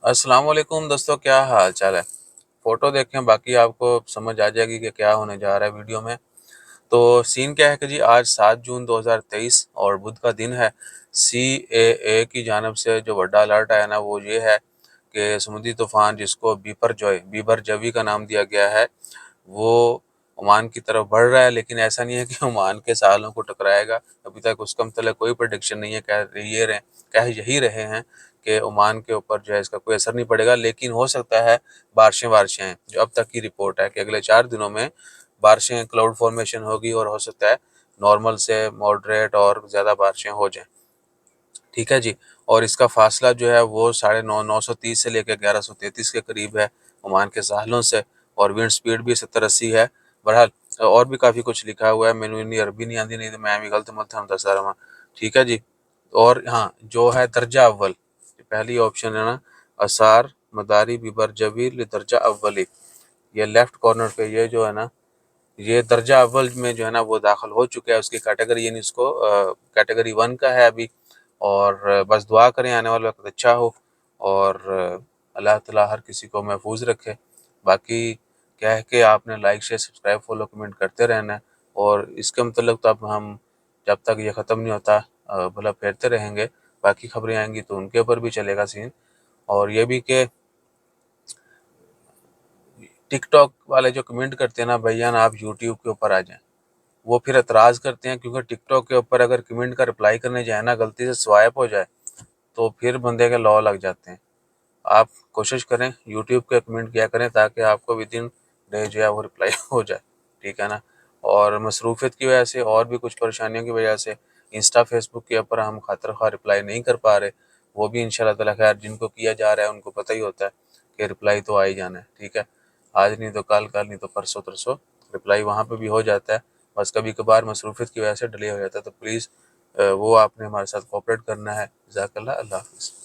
السلام علیکم دوستو، کیا حال چال ہے؟ فوٹو دیکھیں، باقی آپ کو سمجھ آ جائے گی کہ کیا ہونے جا رہا ہے ویڈیو میں۔ تو سین کیا ہے کہ جی آج 7 جون 2023 اور بدھ کا دن ہے۔ CAA کی جانب سے جو بڑا الرٹ آیا نا وہ یہ ہے کہ سمندری طوفان جس کو بیبر جوی کا نام دیا گیا ہے، وہ عمان کی طرف بڑھ رہا ہے، لیکن ایسا نہیں ہے کہ عمان کے ساحلوں کو ٹکرائے گا۔ ابھی تک اس کا متعلق کوئی پریڈکشن نہیں ہے، کہہ یہی رہے ہیں کہ عمان کے اوپر جو ہے اس کا کوئی اثر نہیں پڑے گا، لیکن ہو سکتا ہے بارشیں ہیں۔ جو اب تک کی رپورٹ ہے کہ اگلے 4 دنوں میں بارشیں، کلاؤڈ فارمیشن ہوگی اور ہو سکتا ہے نارمل سے ماڈریٹ اور زیادہ بارشیں ہو جائیں۔ ٹھیک ہے جی، اور اس کا فاصلہ جو ہے وہ 930 سے لے کے 1133 کے قریب ہے عمان کے ساحلوں سے، اور ونڈ سپیڈ بھی 70-80 ہے۔ بہرحال اور بھی کافی کچھ لکھا ہوا ہے، مینو انی عربی نہیں آندی، نہیں تو میں بھی غلط مت ہم دس رہا ہوں۔ ٹھیک ہے جی، اور ہاں جو ہے درجہ اول، پہلی آپشن ہے نا، اثار مداری بیبر جوی درجہ اولی، یہ لیفٹ کارنر پہ یہ جو ہے نا، یہ درجہ اول میں جو ہے نا وہ داخل ہو چکا ہے۔ اس کی کیٹیگری یعنی اس کو کیٹیگری 1 کا ہے ابھی، اور بس دعا کریں آنے والا وقت اچھا ہو، اور اللہ تعالیٰ ہر کسی کو محفوظ رکھے۔ باقی کیا ہے کہ آپ نے like share subscribe follow comment کرتے رہنا ہے، اور اس کے متعلق تو اب ہم جب تک یہ ختم نہیں ہوتا بھلا پھیرتے رہیں گے۔ باقی خبریں آئیں گی تو ان کے اوپر بھی چلے گا سین، اور یہ بھی کہ ٹک ٹاک والے جو کمنٹ کرتے ہیں نا بھائیان، آپ یوٹیوب کے اوپر آ جائیں۔ وہ پھر اعتراض کرتے ہیں کیونکہ ٹک ٹاک کے اوپر اگر کمنٹ کا رپلائی کرنے جائیں نا، غلطی سے سوائپ ہو جائے تو پھر بندے کے لاء لگ جاتے ہیں۔ آپ کوشش کریں یوٹیوب کے کمنٹ کیا کریں تاکہ آپ کو ودن ڈے جو ہے وہ رپلائی ہو جائے، ٹھیک ہے نا۔ اور مصروفیت کی وجہ سے اور بھی کچھ پریشانیوں کی وجہ سے انسٹا فیس بک کے اوپر ہم خاطر خواہ رپلائی نہیں کر پا رہے، وہ بھی انشاءاللہ تعالیٰ خیر جن کو کیا جا رہا ہے ان کو پتہ ہی ہوتا ہے کہ رپلائی تو آ ہی جانا ہے، ٹھیک ہے۔ آج نہیں تو کل، کل نہیں تو پرسوں ترسوں رپلائی وہاں پہ بھی ہو جاتا ہے، بس کبھی کبھار مصروفیت کی وجہ سے ڈیلے ہو جاتا ہے، تو پلیز وہ آپ نے ہمارے ساتھ کوآپریٹ کرنا ہے۔ جزاک اللہ، اللہ حافظ۔